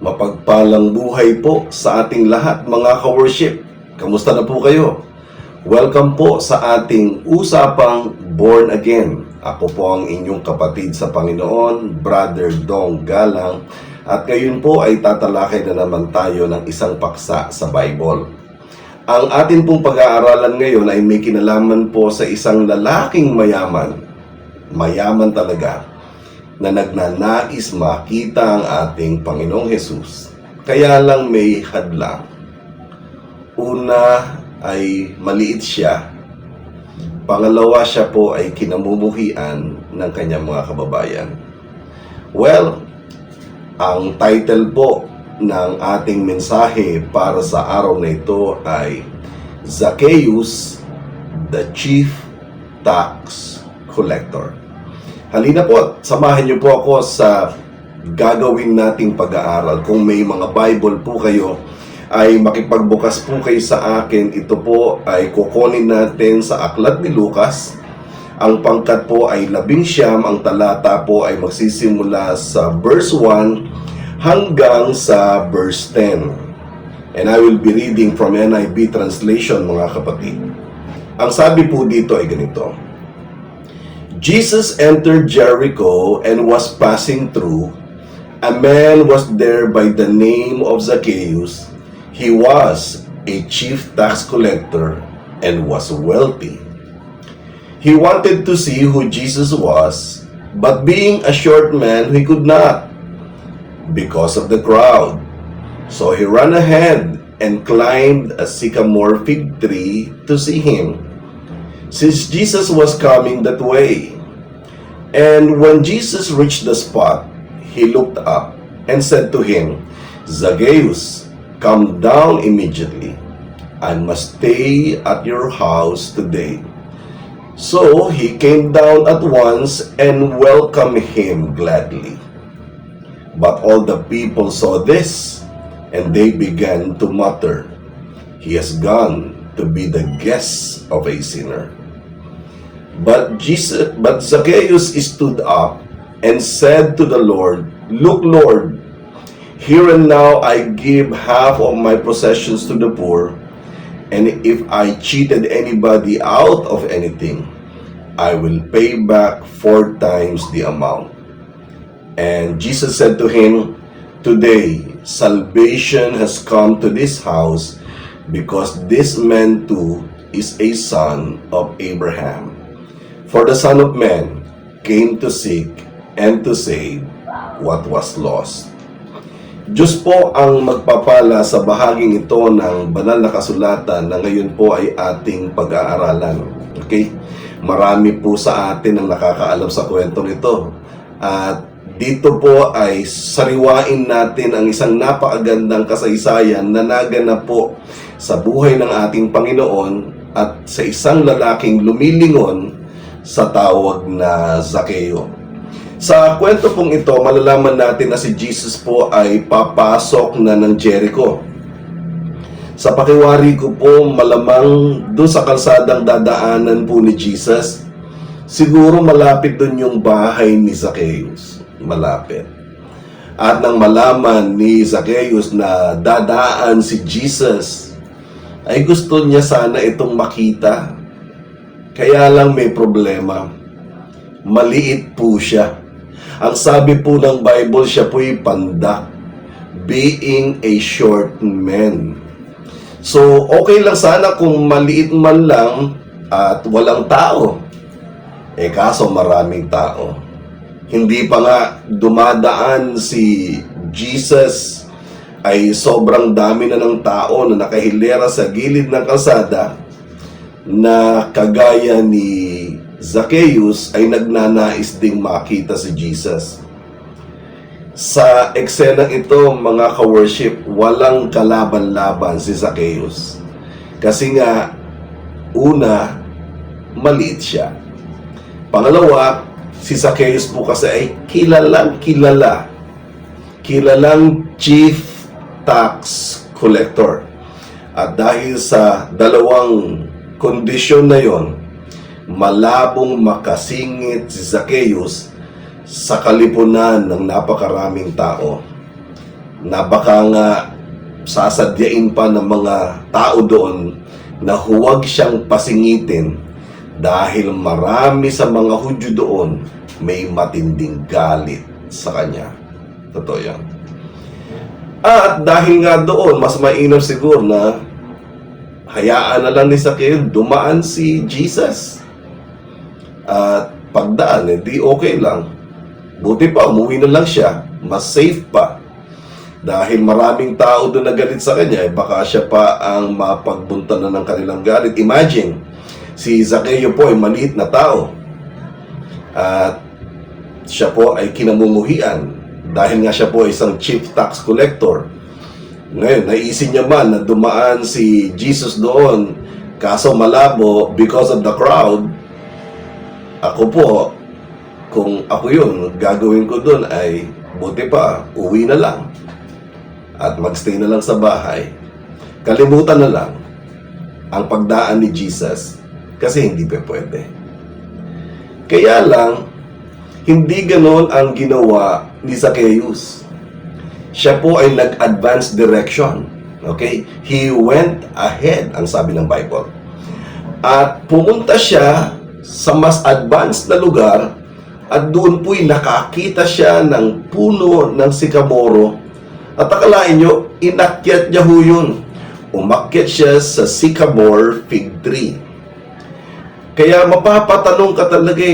Mapagpalang buhay po sa ating lahat mga ka-worship. Kamusta na po kayo? Welcome po sa ating usapang Born Again. Ako po ang inyong kapatid sa Panginoon, Brother Dong Galang. At ngayon po ay tatalakay na naman tayo ng isang paksa sa Bible. Ang atin pong pag-aaralan ngayon ay may kinalaman po sa isang lalaking mayaman. Mayaman talaga, na nagnanais makita ang ating Panginoong Hesus. Kaya lang may hadlang. Una ay maliit siya. Pangalawa, siya po ay kinamumuhian ng kanyang mga kababayan. Well, ang title po ng ating mensahe para sa araw na ito ay Zacchaeus, the Chief Tax Collector. Halina po, samahan niyo po ako sa gagawin nating pag-aaral. Kung may mga Bible po kayo, ay makipagbukas po kayo sa akin. Ito po ay kukunin natin sa Aklat ni Lucas. Ang pangkat po ay 19, ang talata po ay magsisimula sa verse 1 hanggang sa verse 10. And I will be reading from NIV translation, mga kapatid. Ang sabi po dito ay ganito: Jesus entered Jericho and was passing through. A man was there by the name of Zacchaeus. He was a chief tax collector and was wealthy. He wanted to see who Jesus was, but being a short man, he could not because of the crowd. So he ran ahead and climbed a sycamore fig tree to see him, since Jesus was coming that way. And when Jesus reached the spot, he looked up and said to him, Zacchaeus, come down immediately. I must stay at your house today. So he came down at once and welcomed him gladly. But all the people saw this, and they began to mutter, he has gone to be the guest of a sinner. But Zacchaeus stood up and said to the Lord, Look, Lord, here and now I give half of my possessions to the poor, and if I cheated anybody out of anything, I will pay back 4 times the amount. And Jesus said to him, Today salvation has come to this house, because this man too is a son of Abraham. For the Son of Man came to seek and to save what was lost. Diyos po ang magpapala sa bahaging ito ng banal na kasulatan na ngayon po ay ating pag-aaralan. Okay? Marami po sa atin ang nakakaalam sa kwentong ito. At dito po ay sariwain natin ang isang napakagandang kasaysayan na naganap po sa buhay ng ating Panginoon at sa isang lalaking lumilingon sa tawag na Zacchaeus. Sa kwento pong ito, malalaman natin na si Jesus po ay papasok na ng Jericho. Sa pakiwari ko po, malamang doon sa kalsadang dadaanan po ni Jesus, siguro malapit doon yung bahay ni Zacchaeus. Malapit. At nang malaman ni Zacchaeus na dadaan si Jesus, ay gusto niya sana itong makita. Kaya lang may problema. Maliit po siya. Ang sabi po ng Bible, siya po'y pandak, being a short man. So, okay lang sana kung maliit man lang at walang tao. Kaso maraming tao. Hindi pa nga dumadaan si Jesus, ay sobrang dami na ng tao na nakahilera sa gilid ng kalsada, na kagaya ni Zacchaeus ay nagnanais ding makita si Jesus. Sa eksenang ito, mga ka-worship, walang kalaban-laban si Zacchaeus. Kasi nga, una, maliit siya. Pangalawa, si Zacchaeus po kasi ay kilalang chief tax collector. At dahil sa dalawang kondisyon na yon, malabong makasingit si Zacchaeus sa kalipunan ng napakaraming tao. na baka nga sasadyain pa ng mga tao doon na huwag siyang pasingitin dahil marami sa mga Hudyo doon may matinding galit sa kanya. Totoo yan. At dahil nga doon, mas mainam siguro na hayaan na lang ni Zacchaeus dumaan si Jesus. At pagdaan, hindi okay lang. Buti pa, umuwi na lang siya. Mas safe pa. Dahil maraming tao doon na galit sa kanya, baka siya pa ang mapagbuntan na ng kanilang galit. Imagine, si Zacchaeus po ay maliit na tao. At siya po ay kinamumuhian dahil nga siya po ay isang chief tax collector. Ngayon, naisin niya man na dumaan si Jesus doon, kaso malabo because of the crowd. Ako po, kung ako yun, gagawin ko doon ay buti pa, uwi na lang at magstay na lang sa bahay. Kalimutan na lang ang pagdaan ni Jesus kasi hindi pa pwede. Kaya lang, hindi ganon ang ginawa ni Zacchaeus. Siya po ay nag-advance direction. Okay? He went ahead, ang sabi ng Bible. At pumunta siya sa mas advanced na lugar at doon po'y nakakita siya ng puno ng sikamoro. At akalain nyo, inakyat niya ho yun. Umakyat siya sa sycamore fig tree. Kaya mapapatanong ka talaga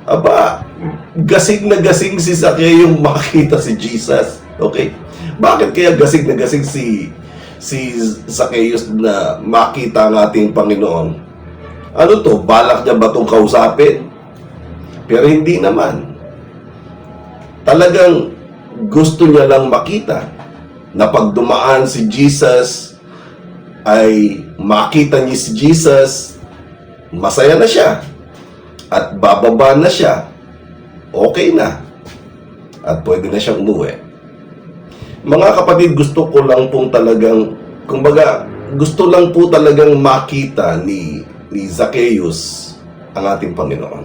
aba, gasig na gasing si Zacchaeus yung makita si Jesus. Okay? Bakit kaya gasig na gasig si Zacchaeus na makita ang ating Panginoon? Ano to? Balak niya ba itong kausapin? Pero hindi naman. Talagang gusto niya lang makita na pag dumaan si Jesus ay makita niya si Jesus, masaya na siya at bababa na siya, okay na at pwede na siyang umuwi. Mga kapatid, gusto ko lang pong talagang, kumbaga, gusto lang po talagang makita ni Zacchaeus ang ating Panginoon.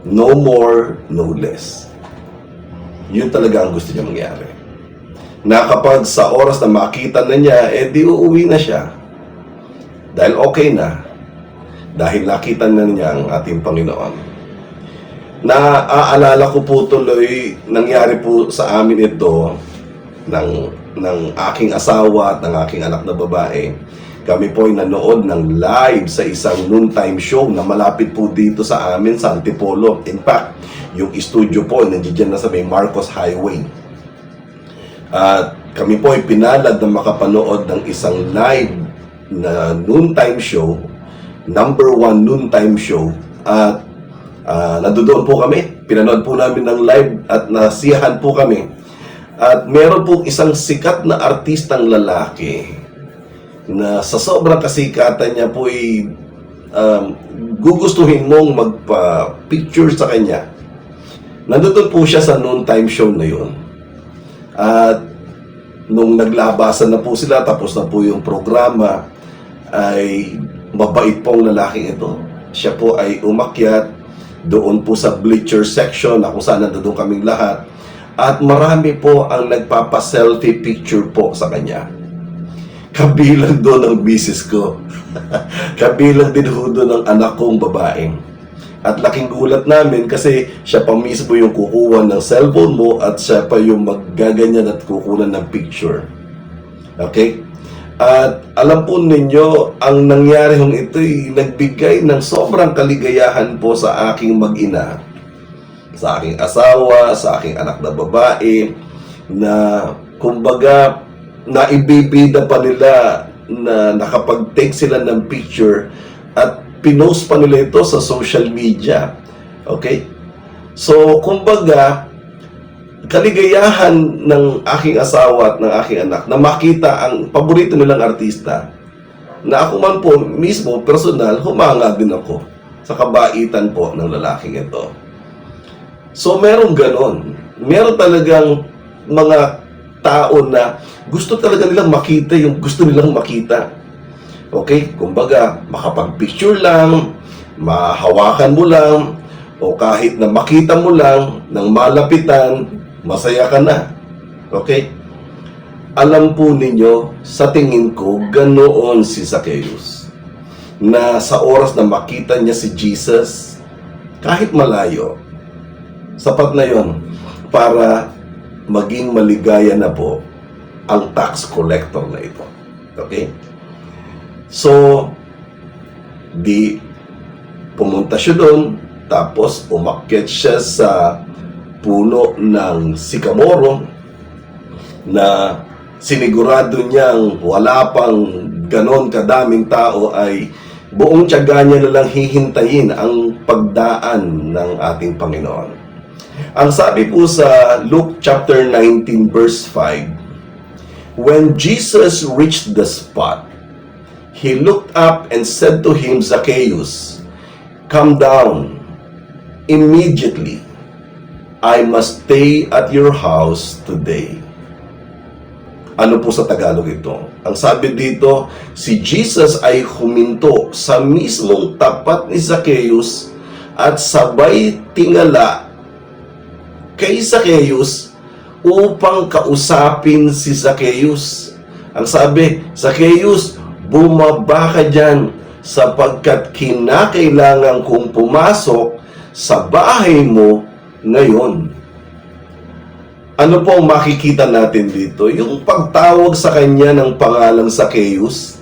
No more, no less. Yun talaga ang gusto niya mangyari. Na kapag sa oras na makita na niya, di uuwi na siya. Dahil okay na. Dahil nakita na niya ang ating Panginoon. Naaalala ko po tuloy, nangyari po sa amin ito ng aking asawa at ng aking anak na babae. Kami po ay nanood ng live sa isang noontime show na malapit po dito sa amin sa Antipolo. In fact, yung studio po ay nandiyan na sa may Marcos Highway. At kami po ay pinalad na makapanood ng isang live na noontime show, number 1 noontime show. At nandoon po kami, pinanood po namin ng live at nasiyahan po kami. At meron po isang sikat na artistang lalaki na sa sobrang kasikatan niya po ay gugustuhin mong magpa-picture sa kanya. Nandun po siya sa noontime show na yun. At nung naglabasan na po sila, tapos na po yung programa, ay mabait pong lalaking ito. Siya po ay umakyat doon po sa bleacher section na kung saan nandun kaming lahat. At marami po ang nagpapa-selfie picture po sa kanya. Kabilang doon ang misis ko. Kabilang din doon ang anak kong babaeng. At laking gulat namin kasi siya pa mismo yung kukuha ng cellphone mo at siya pa yung maggaganyan at kukunan ng picture. Okay? At alam po ninyo, ang nangyari hong ito'y nagbigay ng sobrang kaligayahan po sa aking mag-ina, sa aking asawa, sa aking anak na babae, na kumbaga naibibida pa nila na nakapag-take sila ng picture at pinost pa nila ito sa social media. Okay? So, kumbaga, kaligayahan ng aking asawa at ng aking anak na makita ang paborito nilang artista, na ako man po mismo, personal, humanga din ako sa kabaitan po ng lalaking ito. So, meron ganon. Meron talagang mga tao na gusto talaga nilang makita yung gusto nilang makita. Okay? Kumbaga, makapag-picture lang, mahawakan mo lang, o kahit na makita mo lang ng malapitan, masaya ka na. Okay? Alam po ninyo, sa tingin ko, ganoon si Zacchaeus. Na sa oras na makita niya si Jesus, kahit malayo, sapat na yon para maging maligaya na po ang tax collector na ito. Okay? So, di pumunta siya doon, tapos umakyat siya sa puno ng sikamoro na sinigurado niyang wala pang ganon kadaming tao, ay buong tiyaga niya na lang hihintayin ang pagdaan ng ating Panginoon. Ang sabi po sa Luke chapter 19 verse 5, when Jesus reached the spot, he looked up and said to him, Zacchaeus, come down immediately. I must stay at your house today. Ano po sa Tagalog ito? Ang sabi dito, si Jesus ay huminto sa mismong tapat ni Zacchaeus at sabay tingala kay Zacchaeus upang kausapin si Zacchaeus. Ang sabi, Zacchaeus, bumaba ka dyan sapagkat kinakailangan kong pumasok sa bahay mo ngayon. Ano po ang makikita natin dito? Yung pagtawag sa kanya ng pangalang Zacchaeus,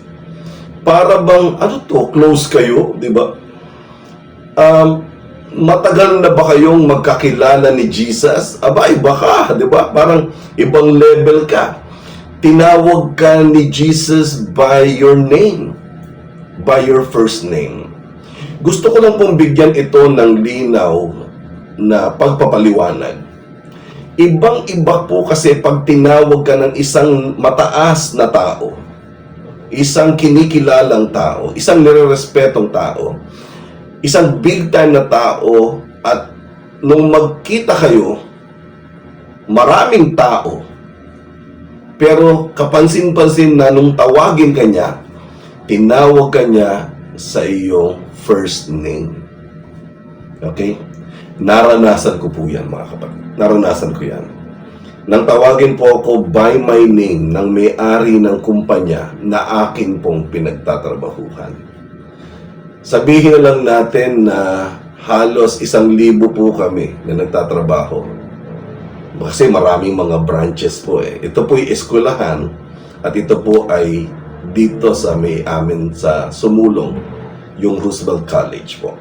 para bang, ano to, close kayo, di ba? Matagal na ba kayong magkakilala ni Jesus? Aba, iba ka, di ba? Parang ibang level ka. Tinawag ka ni Jesus by your name, by your first name. Gusto ko lang pong bigyan ito ng linaw na pagpapaliwanag. Ibang-iba po kasi pag tinawag ka ng isang mataas na tao, isang kinikilalang tao, isang nirerespetong tao, isang big time na tao, at nung magkita kayo, maraming tao, pero kapansin-pansin na nung tawagin ka niya, tinawag ka niya sa iyong first name. Okay? Naranasan ko po yan, mga kapatid. Naranasan ko yan. Nang tawagin po ako by my name ng may-ari ng kumpanya na akin pong pinagtatrabahuhan. Sabihin na lang natin na halos 1,000 po kami na nagtatrabaho. Kasi maraming mga branches po eh. Ito po'y eskwelahan at ito po ay dito sa may amin sa Sumulong, yung Roosevelt College po.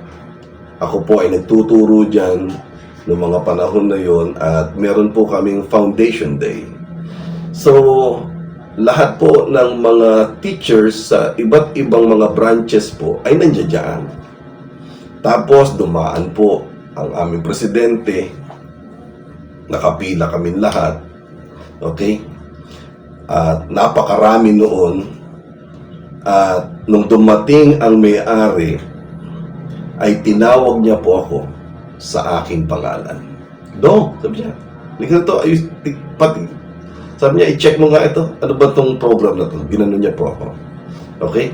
Ako po ay nagtuturo dyan noong mga panahon na yon, at meron po kaming Foundation Day. So, lahat po ng mga teachers sa iba't ibang mga branches po ay nandiyan dyan. Tapos, dumaan po ang aming presidente, nakapila kami lahat. Okay? At napakarami noon. At nung dumating ang may-ari, ay tinawag niya po ako sa aking pangalan. Do, sabi niya, sabi niya, i-check mo nga ito. Ano ba itong program na ito? Ginanon niya po ako. Okay?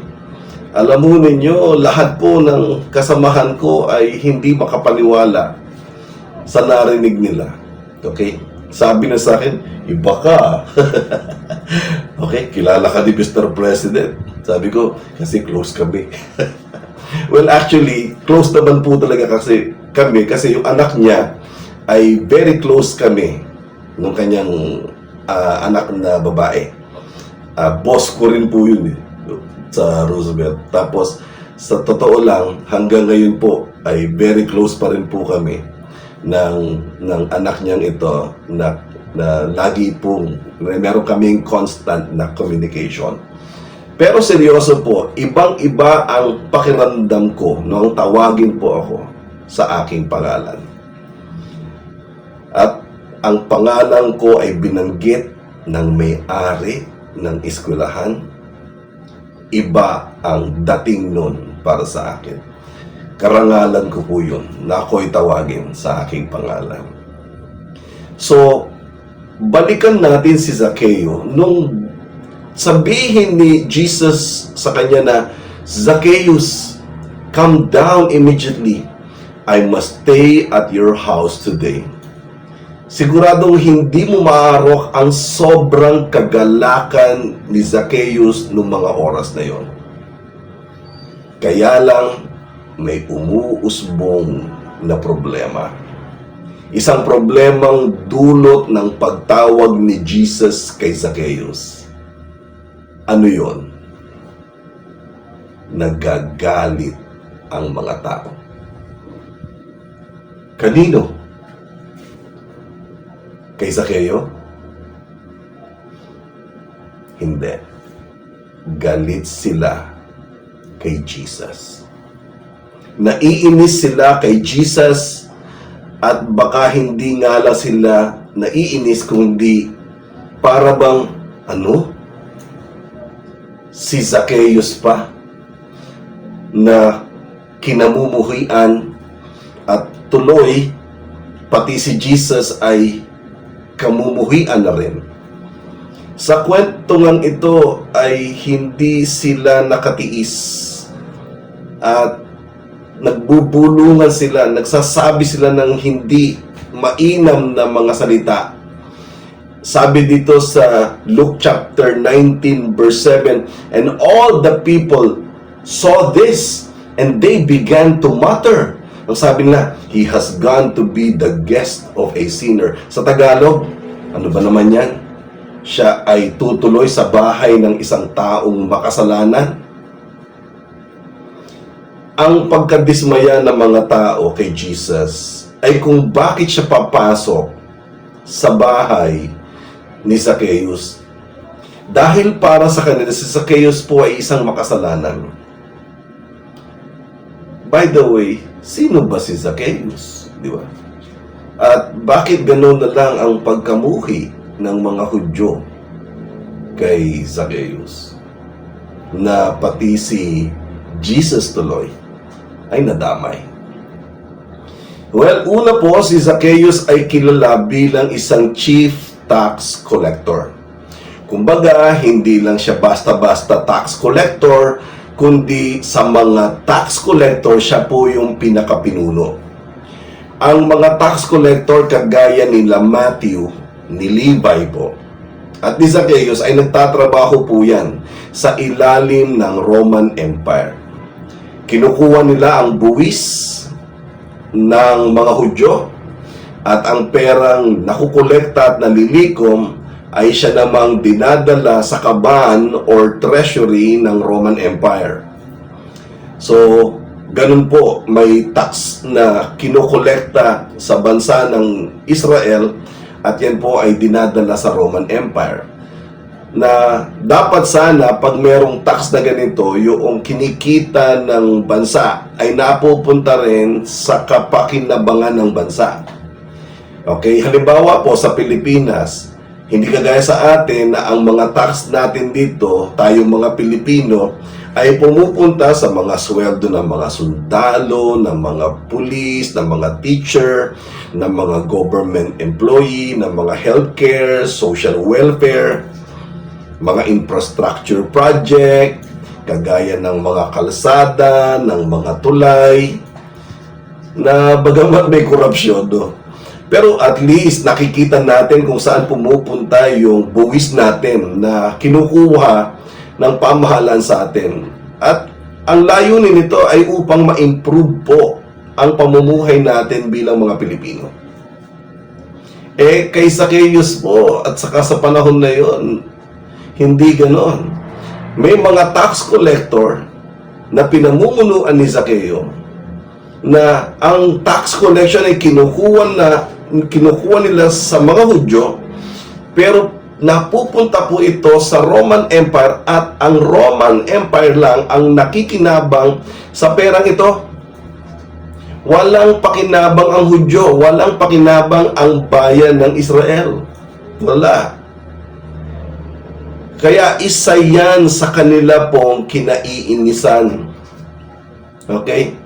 Alam mo ninyo, lahat po ng kasamahan ko ay hindi makapaniwala sa narinig nila. Okay? Sabi na sa akin, iba ka. Okay? Kilala ka ni Mr. President. Sabi ko, kasi close kami. Well, actually, close naman po talaga kasi kami, kasi yung anak niya ay very close kami nung kanyang anak na babae. Boss ko rin po yun sa Roosevelt. Tapos, sa totoo lang, hanggang ngayon po ay very close pa rin po kami ng anak niyang ito na lagi pong meron kaming constant na communication. Pero seryoso po, ibang-iba ang pakiramdam ko nung tawagin po ako sa aking pangalan. At ang pangalan ko ay binanggit ng may-ari ng eskwelahan. Iba ang dating nun para sa akin. Karangalan ko po yun na ako'y tawagin sa aking pangalan. So, balikan natin si Zacchaeus. Nung sabihin ni Jesus sa kanya na, Zacchaeus, come down immediately. I must stay at your house today. siguradong hindi mo maarok ang sobrang kagalakan ni Zacchaeus noong mga oras na yon. Kaya lang, may umuusbong na problema. Isang problemang dulot ng pagtawag ni Jesus kay Zacchaeus. Ano yon? Nagagalit ang mga tao. Kanino? Kay Zacchaeus? Hindi. Galit sila kay Jesus. Naiinis sila kay Jesus at baka hindi nga lang sila naiinis kundi para bang si Zacchaeus pa na kinamumuhian at tuloy pati si Jesus ay kamumuhian na rin. Sa kwentungan ito ay hindi sila nakatiis at nagbubulungan sila, nagsasabi sila ng hindi mainam na mga salita. Sabi dito sa Luke chapter 19 verse 7, "And all the people saw this, and they began to mutter." Ang sabi nila, "He has gone to be the guest of a sinner." Sa Tagalog, ano ba naman yan? Siya ay tutuloy sa bahay ng isang taong makasalanan. Ang pagkadismaya ng mga tao kay Jesus ay kung bakit siya papasok sa bahay ni Zacchaeus. Dahil para sa kanila, si Zacchaeus po ay isang makasalanan. By the way, sino ba si Zacchaeus? Di ba? At bakit gano'n na lang ang pagkamuhi ng mga Hudyo kay Zacchaeus? Na pati si Jesus tuloy ay nadamay. Well, una po, si Zacchaeus ay kilala bilang isang chief tax collector. Kumbaga, hindi lang siya basta-basta tax collector, kundi sa mga tax collector, siya po yung pinakapinuno. Ang mga tax collector kagaya nila Matthew, ni Levi po, at ni Zacchaeus ay nagtatrabaho po yan sa ilalim ng Roman Empire. Kinukuha nila ang buwis ng mga Hudyo at ang perang nakukolekta at nalilikom ay siya namang dinadala sa kaban or treasury ng Roman Empire. So, ganun po, may tax na kinukolekta sa bansa ng Israel at yan po ay dinadala sa Roman Empire. Na dapat sana pag merong tax na ganito, yung kinikita ng bansa ay napupunta rin sa kapakinabangan ng bansa. Okay, halimbawa po sa Pilipinas, hindi kagaya sa atin na ang mga tax natin dito, tayong mga Pilipino, ay pumupunta sa mga sweldo ng mga sundalo, ng mga pulis, ng mga teacher, ng mga government employee, ng mga healthcare, social welfare, mga infrastructure project, kagaya ng mga kalsada, ng mga tulay, na bagamat may korupsyon, pero at least nakikita natin kung saan pumupunta yung buwis natin na kinukuha ng pamahalaan sa atin. At ang layunin nito ay upang ma-improve po ang pamumuhay natin bilang mga Pilipino. Kay Zacchaeus po, at saka sa panahon na yon, hindi ganon. May mga tax collector na pinamumunuan ni Zacchaeus na ang tax collection ay kinukuha nila sa mga Hudyo, pero napupunta po ito sa Roman Empire at ang Roman Empire lang ang nakikinabang sa perang ito. Walang pakinabang ang Hudyo, walang pakinabang ang bayan ng Israel. Wala. Kaya isa yan sa kanila pong kinaiinisan. Okay?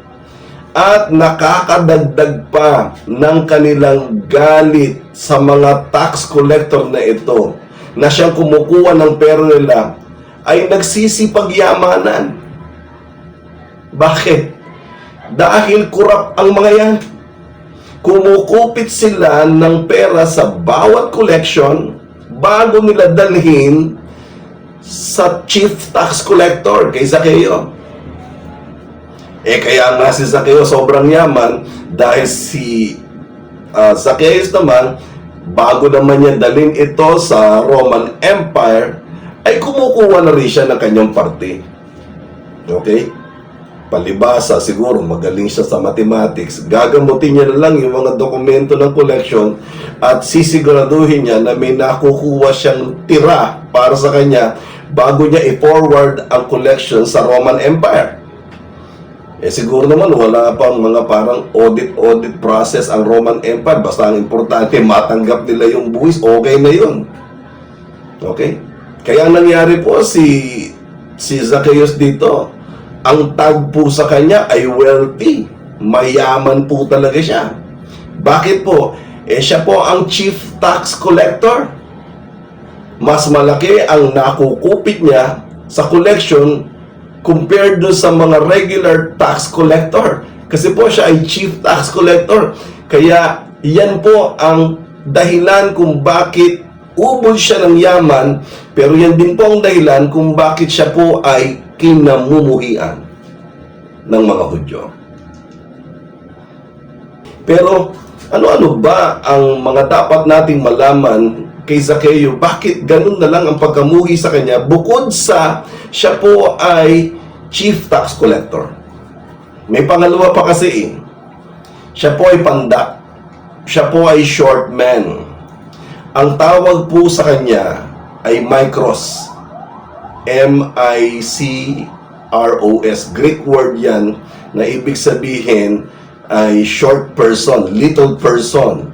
At nakakadagdag pa ng kanilang galit sa mga tax collector na ito na siyang kumukuha ng pera nila ay nagsisipagyamanan. Bakit? Dahil kurap ang mga yan. kumukupit sila ng pera sa bawat collection bago nila dalhin sa chief tax collector kay Zaccheo. Kaya nga si Zaccheo sobrang yaman dahil si Zacchaeus naman, bago naman niya dalhin ito sa Roman Empire, ay kumukuha na rin siya ng kanyang parte. Okay? Palibasa, siguro magaling siya sa mathematics. Gagamutin niya na lang yung mga dokumento ng collection at sisiguraduhin niya na may nakukuha siyang tira para sa kanya bago niya i-forward ang collection sa Roman Empire. Siguro naman wala pang mga parang audit process ang Roman Empire. Basta ang importante, matanggap nila yung buwis, okay na yun. Okay? Kaya nangyari po si Zacchaeus dito, ang tag po sa kanya ay wealthy. Mayaman po talaga siya. Bakit po? Siya po ang chief tax collector. Mas malaki ang nakukupit niya sa collection compared do sa mga regular tax collector. Kasi po siya ay chief tax collector. Kaya yan po ang dahilan kung bakit ubod siya ng yaman, pero yan din po ang dahilan kung bakit siya po ay kinamumuhian ng mga Hudyo. Pero ano-ano ba ang mga dapat nating malaman kay Zaccheo? Bakit ganun na lang ang pagkamuhi sa kanya bukod sa siya po ay chief tax collector? May pangalawa pa kasi siya po ay pandak. Siya po ay short man. Ang tawag po sa kanya ay Micros. M-I-C-R-O-S. Greek word yan na ibig sabihin ay short person, little person.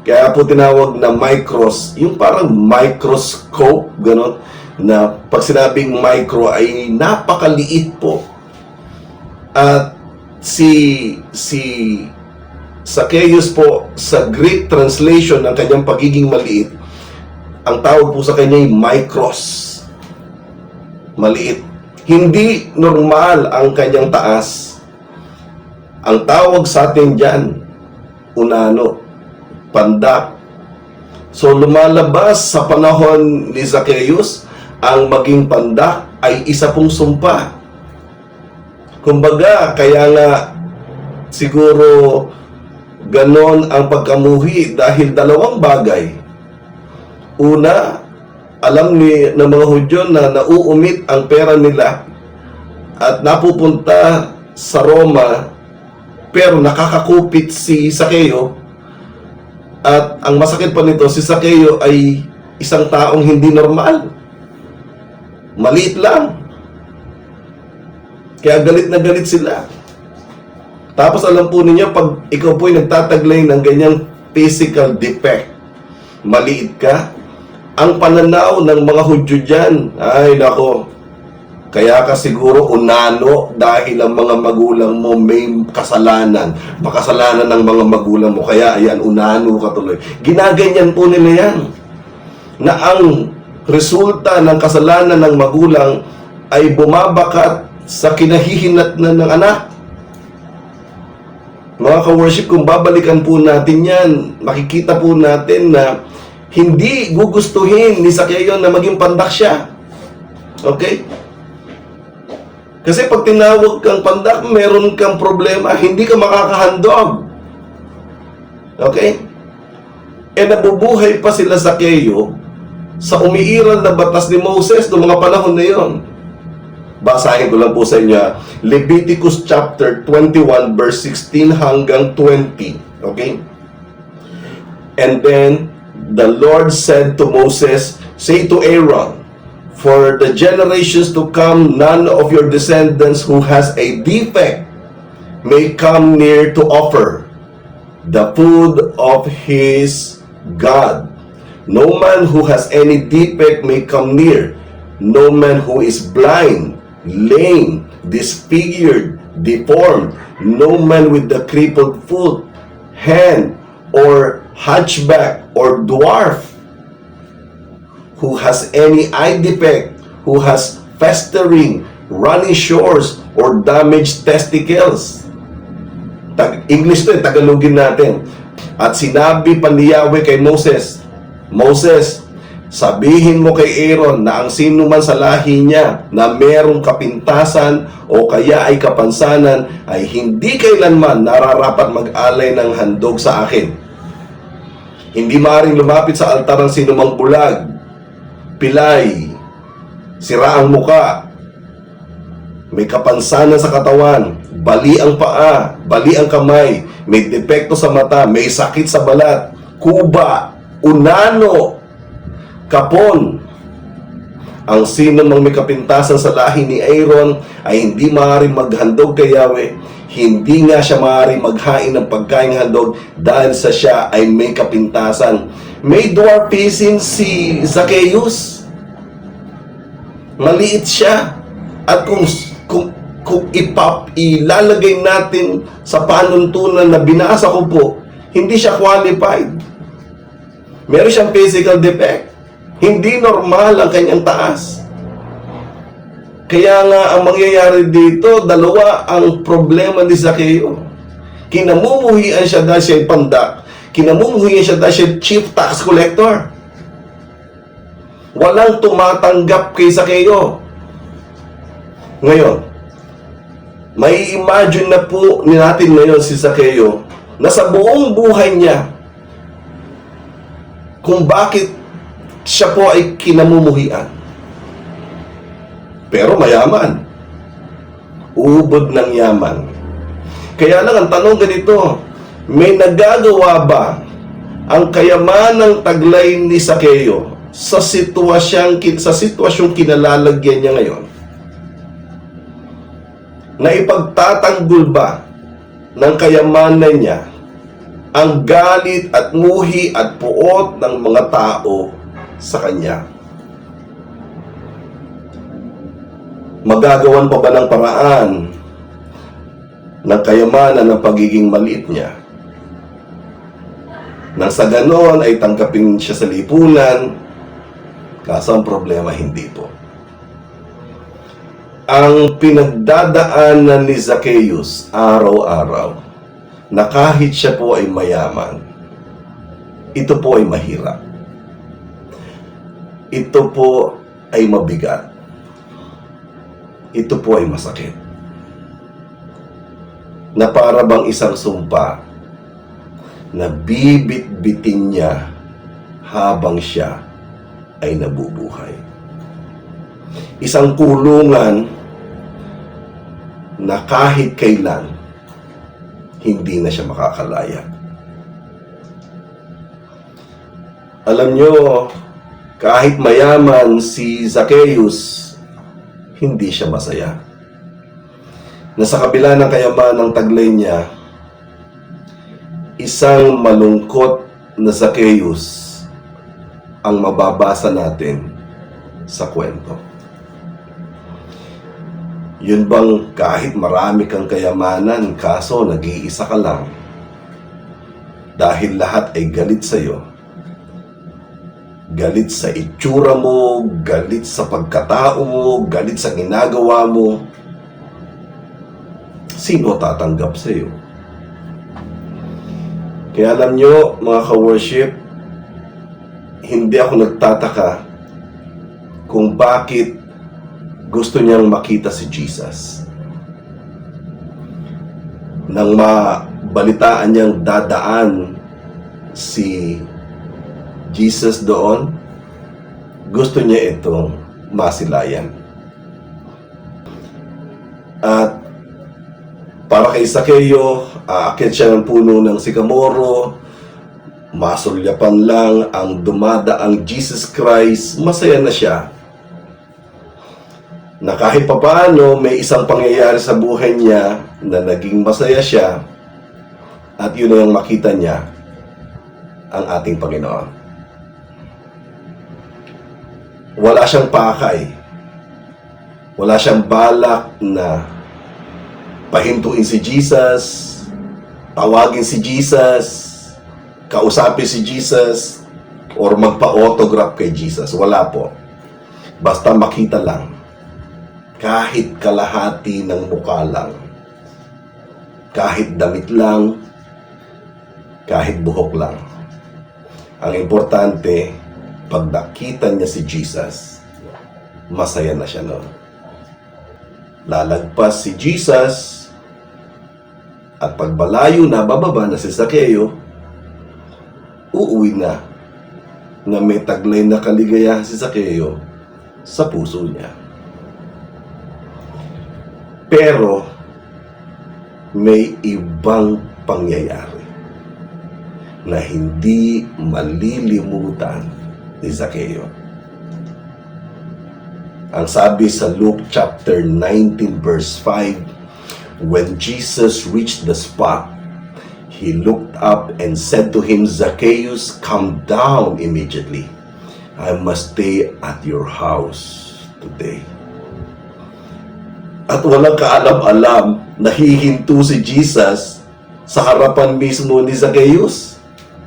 Kaya po tinawag na Micros, yung parang microscope, gano'n, na pag sinabing micro ay napakaliit po. At si Zacchaeus po, sa Greek translation ng kanyang pagiging maliit, ang tawag po sa kanya ay Micros. Maliit. Hindi normal ang kanyang taas. Ang tawag sa atin dyan, unano, pandak. So lumalabas sa panahon ni Zacchaeus, ang maging pandak ay isa pong sumpa. Kumbaga, kaya nga siguro ganon ang pagkamuhi dahil dalawang bagay. Una, alam ng mga Hudyo na nauumit ang pera nila at napupunta sa Roma, pero nakakakupit si Zaccheo. At ang masakit pa nito, si Zaccheo ay isang taong hindi normal. Maliit lang. Kaya galit na galit sila. Tapos alam po ninyo, pag ikaw po ay nagtataglay ng ganyang physical defect, maliit ka, ang pananaw ng mga Hudyo dyan, ay nako, kaya ka siguro unano dahil ang mga magulang mo may kasalanan. Makasalanan ng mga magulang mo, kaya ayan, unano ka tuloy. Ginaganyan po nila yan. Na ang resulta ng kasalanan ng magulang ay bumabakat sa kinahihinatnan ng anak. Mga ka-worship, kung babalikan po natin yan, makikita po natin na hindi gugustuhin ni Zaccheo na maging pandak siya. Okay? Kasi pag tinawag kang pandak, meron kang problema, hindi ka makakahandog. Okay? Nabubuhay pa sila Zaccheo sa umiiral na batas ni Moses noong mga panahon na yon. Basahin ko lang po sa inyo. Leviticus chapter 21 verse 16 hanggang 20. Okay? And then, the Lord said to Moses, say to Aaron, for the generations to come, none of your descendants who has a defect may come near to offer the food of his God. No man who has any defect may come near. No man who is blind, lame, disfigured, deformed, no man with the crippled foot, hand, or hunchback, or dwarf, who has any eye defect, who has festering, running sores, or damaged testicles. English to, Tagalogin natin. At sinabi pa ni Yahweh kay Moses, Moses, sabihin mo kay Aaron na ang sino man sa lahi niya na merong kapintasan o kaya ay kapansanan ay hindi kailanman nararapat mag-alay ng handog sa akin. Hindi maaaring lumapit sa altar ng sinumang bulag, pilay, sira ang muka, may kapansanan sa katawan, bali ang paa, bali ang kamay, may depekto sa mata, may sakit sa balat, kuba, unano, kapon. Ang sino mang may kapintasan sa lahi ni Aaron ay hindi maaaring maghandog kay Yahweh. Hindi nga siya maaaring maghain ng pagkaing handog dahil sa siya ay may kapintasan. May dwarfism si Zacchaeus. Maliit siya. At kung ilalagay natin sa panuntunan na binasa ko po, hindi siya qualified. Meron siyang physical defect. Hindi normal ang kanyang taas. Kaya nga ang mangyayari dito, dalawa ang problema ni Zacchaeus. Kinamumuhian siya dahil siya ay pandak. Kinamumuhian siya dahil siya chief tax collector. Walang tumatanggap kay Zacchaeus. Ngayon, may imagine na po natin ngayon si Zacchaeus na sa buong buhay niya kung bakit siya po ay kinamumuhian. Pero mayaman. Ubod ng yaman. Kaya lang ang tanong ganito, may nagagawa ba ang kayamanang taglay ni Zacchaeus sa sitwasyong kinalalagyan niya ngayon? Na ipagtatanggol ba ng kayamanan niya ang galit at muhi at puot ng mga tao sa kanya? Magagawan pa ba ng paraan ng kayamanan ng pagiging maliit niya? Nang sa ganon ay tanggapin siya sa lipunan, kaso ang problema hindi po. Ang pinagdadaanan ni Zacchaeus araw-araw na kahit siya po ay mayaman, ito po ay mahirap. Ito po ay mabigat. Ito po ay masakit. Na para bang isang sumpa na bibit-bitin niya habang siya ay nabubuhay. Isang kulungan na kahit kailan hindi na siya makakalaya. Alam nyo, kahit mayaman si Zacchaeus, hindi siya masaya. Na sa kabila ng kayamanang taglay niya, isang malungkot na Zacchaeus ang mababasa natin sa kwento. Yun bang kahit marami kang kayamanan, kaso nag-iisa ka lang, dahil lahat ay galit sa'yo, galit sa itsura mo, galit sa pagkatao mo, galit sa ginagawa mo, sino tatanggap sa'yo? Kaya alam nyo, mga ka-worship, hindi ako nagtataka kung bakit gusto niyang makita si Jesus. Nang mabalitaan niyang dadaan si Jesus doon, gusto niya itong masilayan. At para kay Zacchaeus, aakyat siya ng puno ng sikamoro, masulyapan lang ang dumadaang Jesus Christ, masaya na siya. Na kahit papaano may isang pangyayari sa buhay niya na naging masaya siya, at yun ang makita niya ang ating Panginoon. Wala siyang pakay, wala siyang balak na pahintuin si Jesus, tawagin si Jesus, kausapin si Jesus, or magpa-autograph kay Jesus. Wala po. Basta makita lang, kahit kalahati ng mukha lang, kahit damit lang, kahit buhok lang. Ang importante, pag nakita niya si Jesus, masaya na siya noon. Lalagpas si Jesus, at pagbalayo na, bababa na si Zaccheo, uuwi na may taglay na kaligayahan si Zaccheo sa puso niya. Pero, may ibang pangyayari na hindi malilimutan ni Zaccheo. Ang sabi sa Luke chapter 19 verse 5, when Jesus reached the spot, he looked up and said to him, Zacchaeus, come down immediately. I must stay at your house today. At walang kaalam-alam, nahihinto si Jesus sa harapan mismo ni Zacchaeus.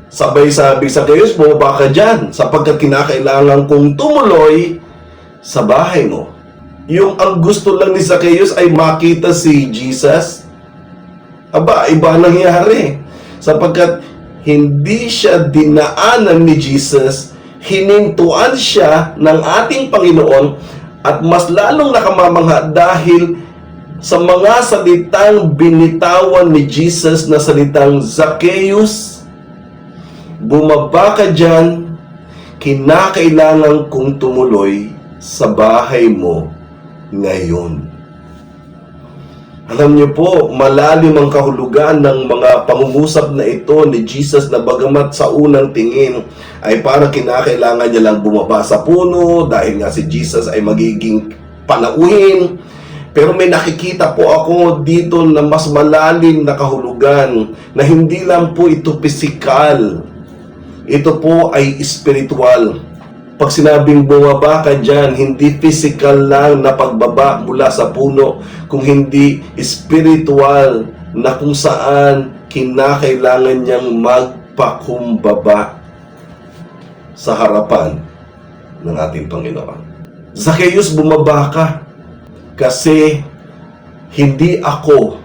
Sabay sabi, Zacchaeus, bumaba ka dyan sapagkat kinakailangan kong tumuloy sa bahay mo. Yung ang gusto lang ni Zacchaeus ay makita si Jesus. Aba, iba nangyari. Sapagkat hindi siya dinaanan ni Jesus, hinintuan siya ng ating Panginoon at mas lalong nakamamangha dahil sa mga salitang binitawan ni Jesus na salitang, Zacchaeus, bumaba ka dyan, kinakailangan kong tumuloy sa bahay mo ngayon. Alam niyo po, malalim ang kahulugan ng mga pangungusap na ito ni Jesus na bagamat sa unang tingin ay parang kinakailangan niya lang bumaba sa puno dahil nga si Jesus ay magiging panauhin. Pero may nakikita po ako dito na mas malalim na kahulugan na hindi lang po ito pisikal. Ito po ay spiritual. Pag sinabing bumaba ka dyan, hindi physical lang na pagbaba mula sa puno, kung hindi spiritual na kung saan kinakailangan niyang magpakumbaba sa harapan ng ating Panginoon. Zacchaeus, bumaba ka kasi hindi ako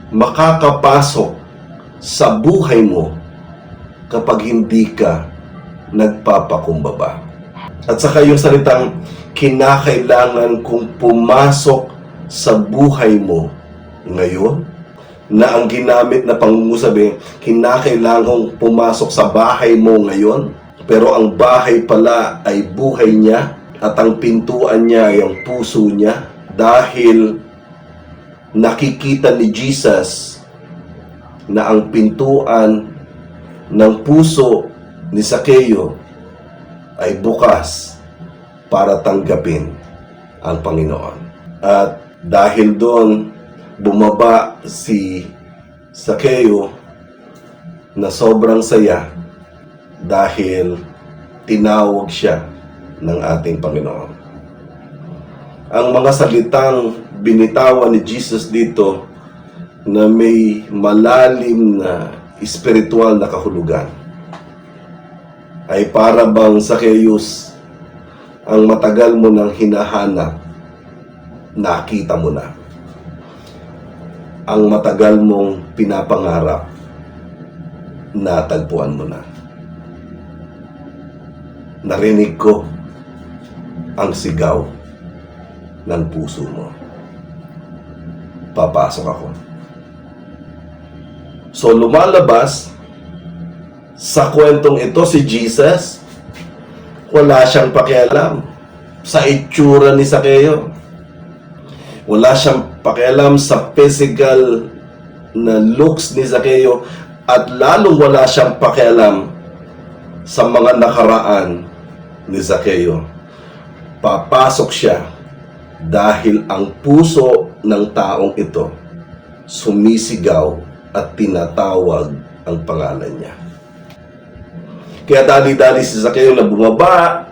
makakapasok sa buhay mo kapag hindi ka nagpapakumbaba. At saka yung salitang kinakailangan kong pumasok sa buhay mo ngayon, na ang ginamit na pangungusabi, kinakailangan kong pumasok sa bahay mo ngayon, pero ang bahay pala ay buhay niya at ang pintuan niya ay ang puso niya, dahil nakikita ni Jesus na ang pintuan ng puso ni Zaccheo ay bukas para tanggapin ang Panginoon. At dahil doon, bumaba si Zaccheo na sobrang saya dahil tinawag siya ng ating Panginoon. Ang mga salitang binitawan ni Jesus dito na may malalim na espiritual na kahulugan ay para bang, Zacchaeus, ang matagal mo nang hinahanap, nakita mo na. Ang matagal mong pinapangarap, natagpuan mo na. Narinig ko ang sigaw ng puso mo. Papasok ako. So lumalabas sa kwentong ito si Jesus, wala siyang pakialam sa itsura ni Zaccheo. Wala siyang pakialam sa physical na looks ni Zaccheo, at lalong wala siyang pakialam sa mga nakaraan ni Zaccheo. Papasok siya dahil ang puso ng taong ito sumisigaw at tinatawag ang pangalan niya. Kaya dali-dali si Zaccheo na bumaba,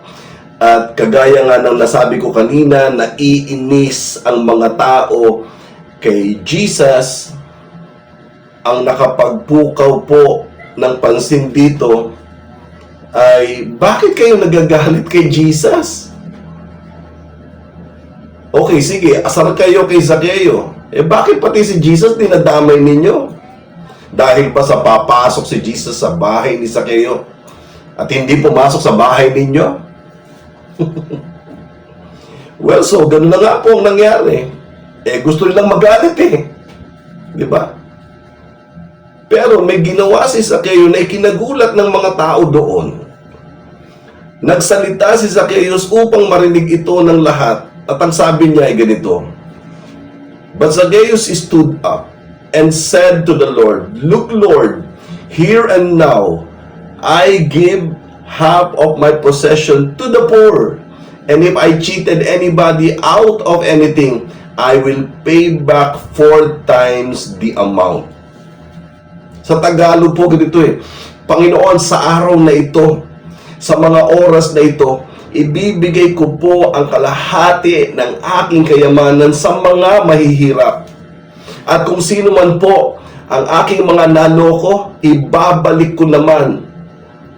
at kagaya nga ng nasabi ko kanina, naiinis ang mga tao kay Jesus. Ang nakapagpukaw po ng pansin dito ay, bakit kayo nagagalit kay Jesus? Okay, sige, asar kayo kay Zaccheo. Bakit pati si Jesus dinadamay ninyo? Dahil ba sa papasok si Jesus sa bahay ni Zacchaeus at hindi pumasok sa bahay ninyo? Well, so, ganun na nga po ang nangyari. Gusto nilang magalit Di ba? Pero may ginawa si Zacchaeus na ikinagulat ng mga tao doon. Nagsalita si Zacchaeus upang marinig ito ng lahat. At ang sabi niya ay ganito, But Zacchaeus stood up and said to the Lord, Look, Lord, here and now, I give half of my possession to the poor. And if I cheated anybody out of anything, I will pay back 4 times the amount. Sa Tagalog po ganito Panginoon, sa araw na ito, sa mga oras na ito, ibibigay ko po ang kalahati ng aking kayamanan sa mga mahihirap. At kung sino man po ang aking mga naloko, ibabalik ko naman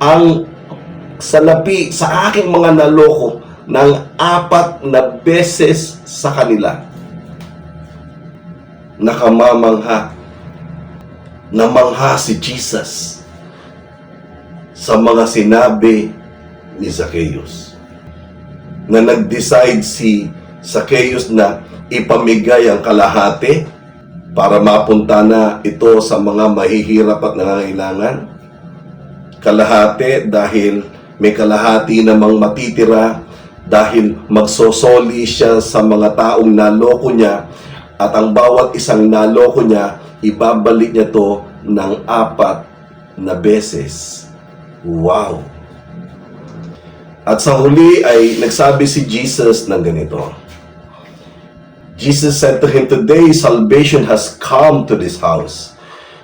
ang salapi sa aking mga naloko ng 4 na beses sa kanila. Namangha si Jesus sa mga sinabi ni Zacchaeus. Na nag-decide si Zacchaeus na ipamigay ang kalahati para mapunta na ito sa mga mahihirap at nangangailangan. Kalahati dahil may kalahati namang matitira dahil magsosoli siya sa mga taong naloko niya at ang bawat isang naloko niya, ibabalik niya to ng 4 na beses. Wow! At sa huli ay nagsabi si Jesus ng ganito. Jesus said to him, Today salvation has come to this house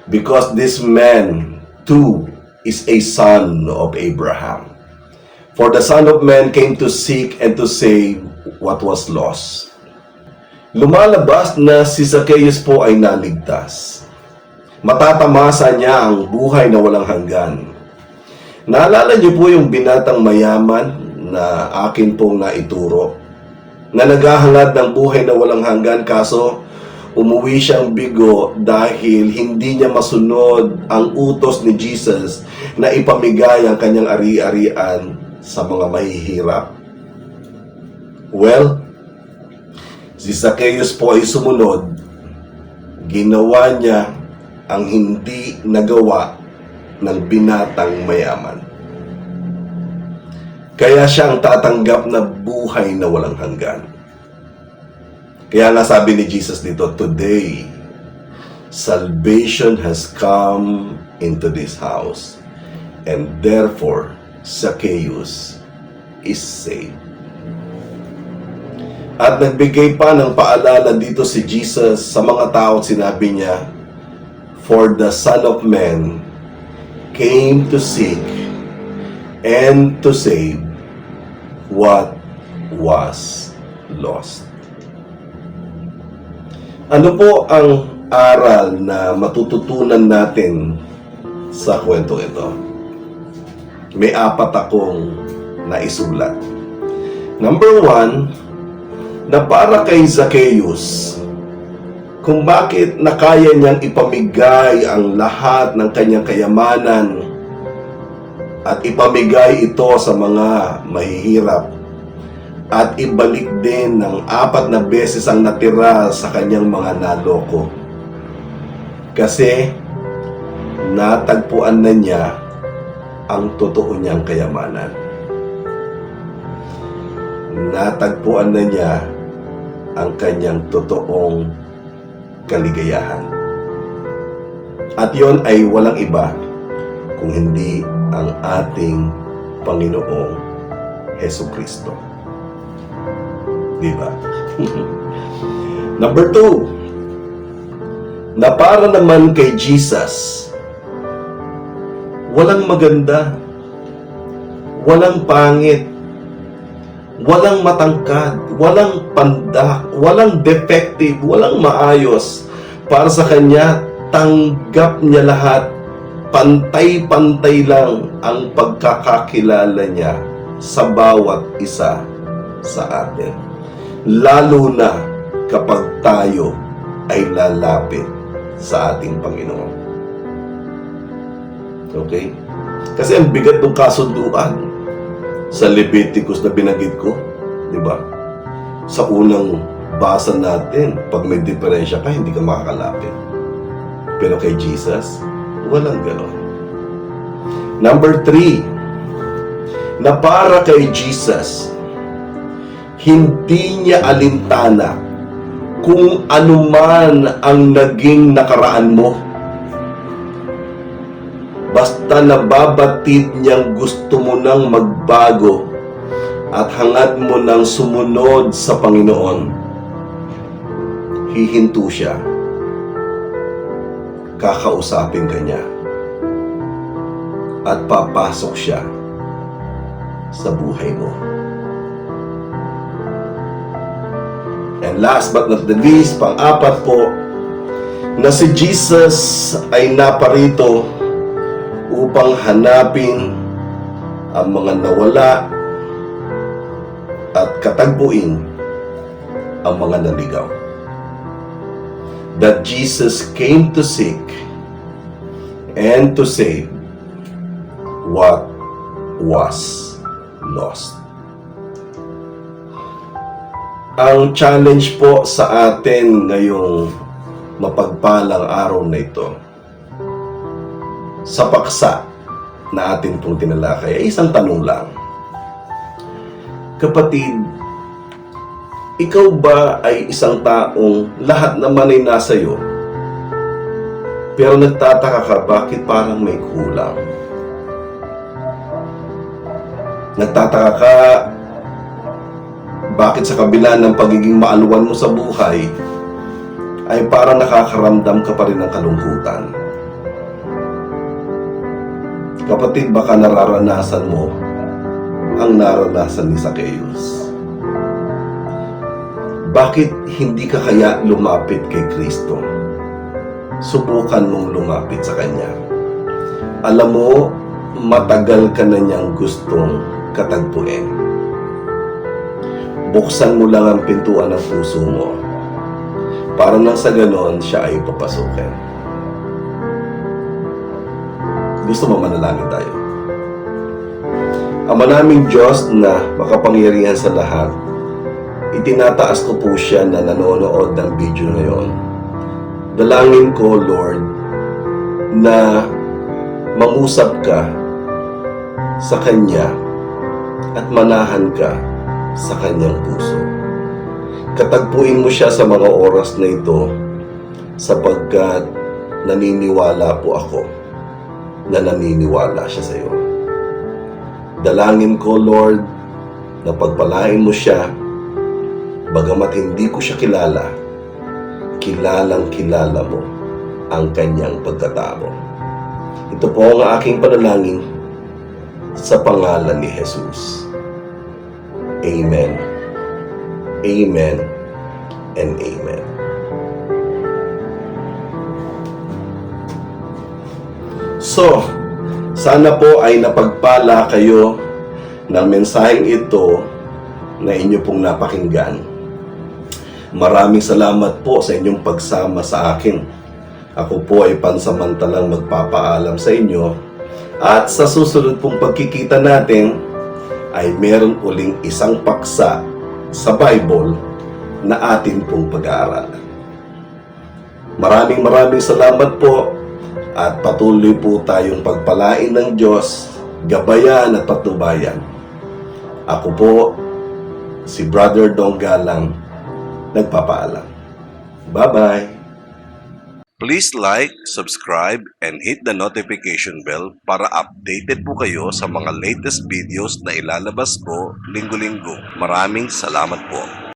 because this man too is a son of Abraham. For the Son of Man came to seek and to save what was lost. Lumalabas na si Zacchaeus po ay naligtas. Matatamasa niya ang buhay na walang hanggan. Naalala niyo po yung binatang mayaman na akin pong naituro, na naghahangad ng buhay na walang hanggan kaso umuwi siyang bigo dahil hindi niya masunod ang utos ni Jesus na ipamigay ang kanyang ari-arian sa mga mahihirap. Well, si Zacchaeus po ay sumunod. Ginawa niya ang hindi nagawa ng binatang mayaman. Kaya siya ang tatanggap na buhay na walang hanggan. Kaya nga sabi ni Jesus dito, Today, salvation has come into this house, and therefore, Zacchaeus is saved. At nagbigay pa ng paalala dito si Jesus sa mga tao at sinabi niya, For the Son of Man came to seek and to save what was lost. Ano po ang aral na matututunan natin sa kwento ito? May 4 akong naisulat. Number 1, na para kay Zacchaeus, kung bakit nakaya niyang ipamigay ang lahat ng kanyang kayamanan at ipamigay ito sa mga mahihirap at ibalik din ng 4 na beses ang natira sa kanyang mga naloko. Kasi natagpuan na niya ang totoo niyang kayamanan. Natagpuan na niya ang kanyang totoong kaligayahan. At yon ay walang iba kung hindi ang ating Panginoong Hesukristo. Diba? Number 2, na para naman kay Jesus, walang maganda, walang pangit, walang matangkad, walang pandak, walang defective, walang maayos. Para sa Kanya, tanggap niya lahat. Pantay-pantay lang ang pagkakakilala niya sa bawat isa sa atin. Lalo na kapag tayo ay lalapit sa ating Panginoon. Okay? Kasi ang bigat ng kasunduan sa Leviticus na binanggit ko, di ba? Sa unang basa natin, pag may diferensya ka, hindi ka makakalapit. Pero kay Jesus, walang ganon. Number 3, na para kay Jesus, hindi niya alintana kung anuman ang naging nakaraan mo. Basta nababatid niyang gusto mo nang magbago at hangad mo nang sumunod sa Panginoon, hihinto siya. Kakausapin ka niya. At papasok siya sa buhay mo. And last but not the least, pang-apat po, na si Jesus ay naparito upang hanapin ang mga nawala at katagpuin ang mga naligaw. That Jesus came to seek and to save what was lost. Ang challenge po sa atin ngayong mapagpalang araw na ito, sa paksa na atin pong tinalakay, ay isang tanong lang. Kapatid, ikaw ba ay isang taong lahat naman ay nasa iyo, pero nagtataka ka bakit parang may kulang? Nagtataka ka bakit sa kabila ng pagiging maaluwan mo sa buhay, ay parang nakakaramdam ka pa rin ng kalungkutan. Kapatid, baka nararanasan mo ang naranasan ni Zacchaeus. Bakit hindi ka kaya lumapit kay Kristo? Subukan mong lumapit sa Kanya. Alam mo, matagal ka na niyang gustong katagpuin. Buksan mo lang ang pintuan ng puso mo para nang sa ganon siya ay papasukin. Gusto mo manalangin tayo? Ama naming Diyos na makapangyarihan sa lahat, itinataas ko po siya na nanonood ng video ngayon. Dalangin ko, Lord, na mangusap ka sa Kanya at manahan ka sa Kanyang puso. Katagpuin mo siya sa mga oras na ito sapagkat naniniwala po ako na naniniwala siya sa iyo. Dalangin ko, Lord, na pagpalain mo siya, bagamat hindi ko siya kilala, kilalang kilala mo ang kanyang pagkatao. Ito po ang aking panalangin sa pangalan ni Jesus. Amen. Amen and amen. So, sana po ay napagpala kayo ng mensaheng ito na inyo pong napakinggan. Maraming salamat po sa inyong pagsama sa akin. Ako po ay pansamantalang magpapaalam sa inyo at sa susunod pong pagkikita natin ay meron uling isang paksa sa Bible na atin pong pag-aaralan. Maraming salamat po. At patuloy po tayong pagpalain ng Diyos, gabayan at patnubayan. Ako po, si Brother Dong Galang, nagpapaalam. Bye-bye! Please like, subscribe, and hit the notification bell para updated po kayo sa mga latest videos na ilalabas ko linggo-linggo. Maraming salamat po.